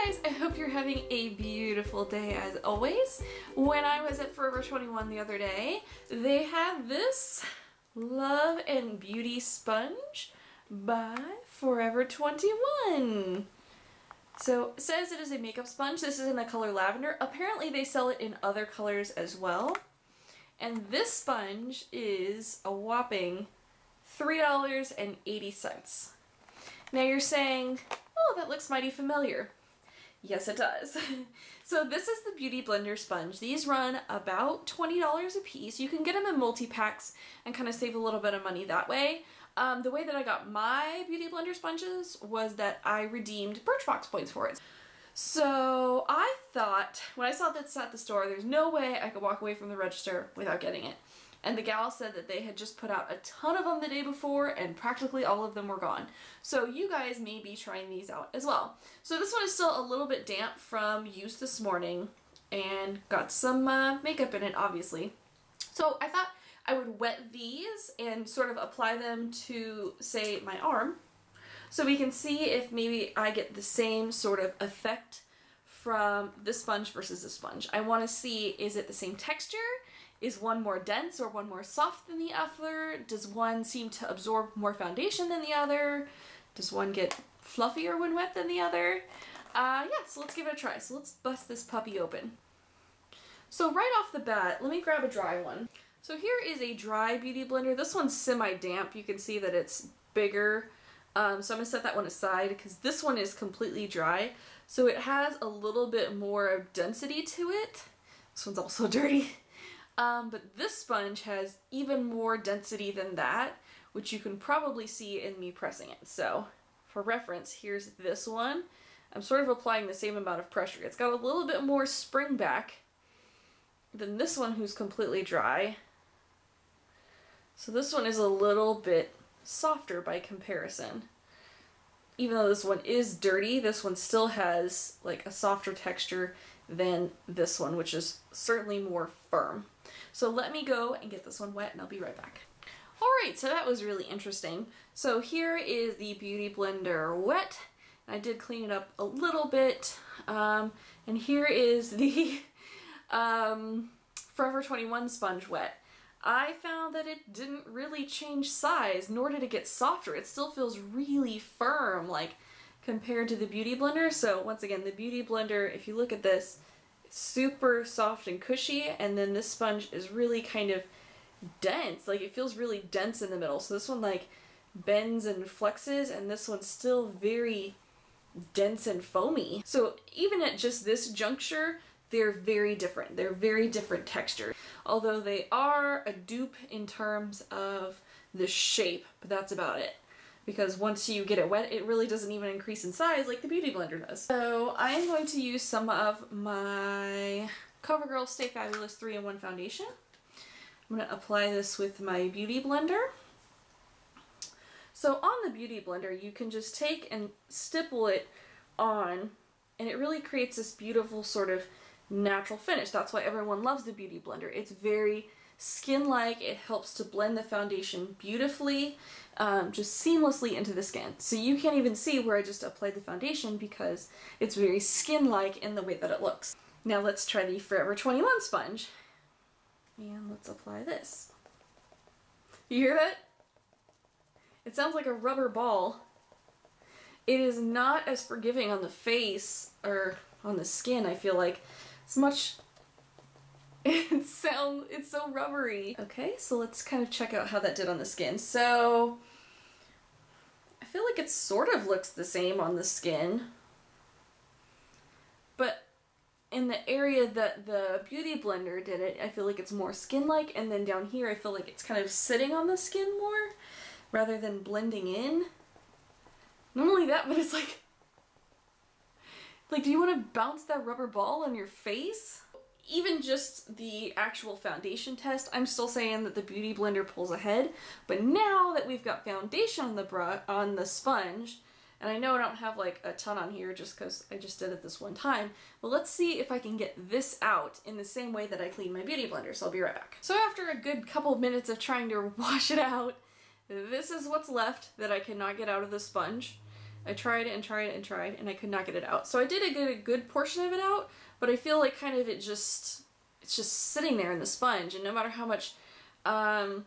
Hi guys, I hope you're having a beautiful day as always. When I was at Forever 21 the other day, they had this Love and Beauty sponge by Forever 21. So it says it is a makeup sponge. This is in the color lavender. Apparently they sell it in other colors as well. And this sponge is a whopping $3.80. Now you're saying, oh, that looks mighty familiar. Yes, it does. So this is the Beauty Blender sponge. These run about $20 a piece. You can get them in multi-packs and kind of save a little bit of money that way. The way that I got my Beauty Blender sponges was that I redeemed Birchbox points for it. So I thought, when I saw this at the store, there's no way I could walk away from the register without getting it. And the gal said that they had just put out a ton of them the day before and practically all of them were gone. So you guys may be trying these out as well. So this one is still a little bit damp from use this morning and got some makeup in it, obviously. So I thought I would wet these and sort of apply them to, say, my arm. So we can see if maybe I get the same sort of effect from this sponge versus this sponge. I want to see, is it the same texture? Is one more dense or one more soft than the other? Does one seem to absorb more foundation than the other? Does one get fluffier when wet than the other? Yeah, so let's give it a try. So let's bust this puppy open. So right off the bat, let me grab a dry one. So here is a dry Beauty Blender. This one's semi-damp. You can see that it's bigger. So I'm going to set that one aside because this one is completely dry. So it has a little bit more density to it. This one's also dirty. But this sponge has even more density than that, which you can probably see in me pressing it. So for reference, here's this one. I'm sort of applying the same amount of pressure. It's got a little bit more spring back than this one who's completely dry. So this one is a little bit softer by comparison. Even though this one is dirty, this one still has like a softer texture than this one, which is certainly more firm. So let me go and get this one wet and I'll be right back. Alright, so that was really interesting. So here is the Beauty Blender wet. I did clean it up a little bit. And here is the Forever 21 sponge wet. I found that it didn't really change size, nor did it get softer. It still feels really firm, like, compared to the Beauty Blender. So once again, the Beauty Blender, if you look at this, it's super soft and cushy, and then this sponge is really kind of dense. Like, it feels really dense in the middle. So this one, like, bends and flexes, and this one's still very dense and foamy. So even at just this juncture, they're very different. They're very different texture. Although they are a dupe in terms of the shape, but that's about it. Because once you get it wet, it really doesn't even increase in size like the Beauty Blender does. So I am going to use some of my Covergirl Stay Fabulous 3-in-1 foundation. I'm going to apply this with my Beauty Blender. So on the Beauty Blender, you can just take and stipple it on, and it really creates this beautiful sort of natural finish. That's why everyone loves the Beauty Blender. It's very skin-like. It helps to blend the foundation beautifully, just seamlessly into the skin. So you can't even see where I just applied the foundation because it's very skin-like in the way that it looks. Now let's try the Forever 21 sponge. And let's apply this. You hear that? It sounds like a rubber ball. It is not as forgiving on the face or on the skin, I feel like. It's much, it's so rubbery. Okay, so let's kind of check out how that did on the skin. So I feel like it sort of looks the same on the skin, but in the area that the Beauty Blender did it, I feel like it's more skin-like, and then down here I feel like it's kind of sitting on the skin more rather than blending in. Not only that, but it's like, do you want to bounce that rubber ball on your face? Even just the actual foundation test, I'm still saying that the Beauty Blender pulls ahead. But now that we've got foundation on the sponge, and I know I don't have like a ton on here just because I just did it this one time, but let's see if I can get this out in the same way that I clean my Beauty Blender, so I'll be right back. So after a good couple minutes of trying to wash it out, this is what's left that I cannot get out of the sponge. I tried and tried and tried, and I could not get it out. So I did get a good portion of it out, but I feel like kind of it's just sitting there in the sponge, and no matter how much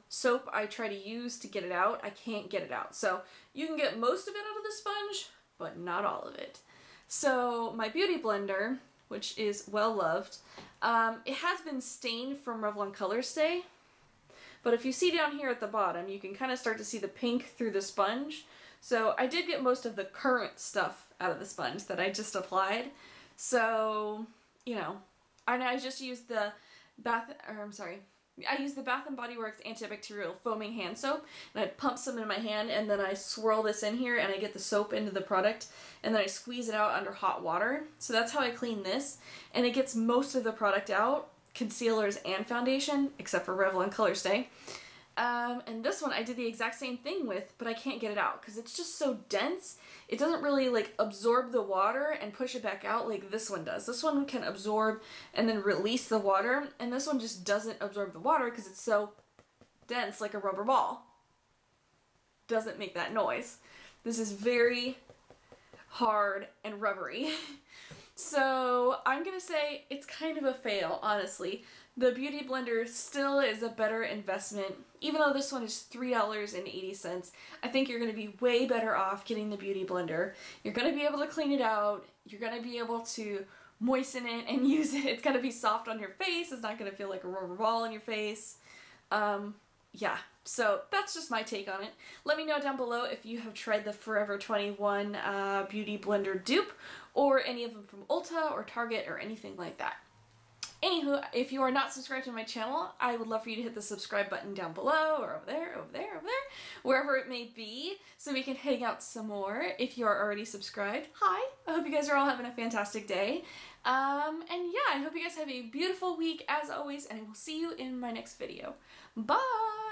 soap I try to use to get it out, I can't get it out. So you can get most of it out of the sponge, but not all of it. So my beauty blender, which is well loved, it has been stained from Revlon Color Stay, but if you see down here at the bottom, you can kind of start to see the pink through the sponge. So I did get most of the current stuff out of the sponge that I just applied. So, you know, and I just used the I use the Bath & Body Works antibacterial foaming hand soap, and I pump some in my hand, and then I swirl this in here, and I get the soap into the product, and then I squeeze it out under hot water. So that's how I clean this, and it gets most of the product out, concealers and foundation, except for Revlon Color Stay. And this one I did the exact same thing with, but I can't get it out because it's just so dense. It doesn't really like absorb the water and push it back out like this one does. This one can absorb and then release the water, and this one just doesn't absorb the water because it's so dense like a rubber ball. Doesn't make that noise. This is very hard and rubbery. So I'm gonna say it's kind of a fail, honestly. The Beauty Blender still is a better investment. Even though this one is $3.80, I think you're going to be way better off getting the Beauty Blender. You're going to be able to clean it out. You're going to be able to moisten it and use it. It's going to be soft on your face. It's not going to feel like a rubber ball on your face. Yeah, so that's just my take on it. Let me know down below if you have tried the Forever 21 Beauty Blender dupe, or any of them from Ulta or Target or anything like that. Anywho, if you are not subscribed to my channel, I would love for you to hit the subscribe button down below, or over there, over there, over there, wherever it may be, so we can hang out some more. If you are already subscribed, hi! I hope you guys are all having a fantastic day. And yeah, I hope you guys have a beautiful week as always, and I will see you in my next video. Bye!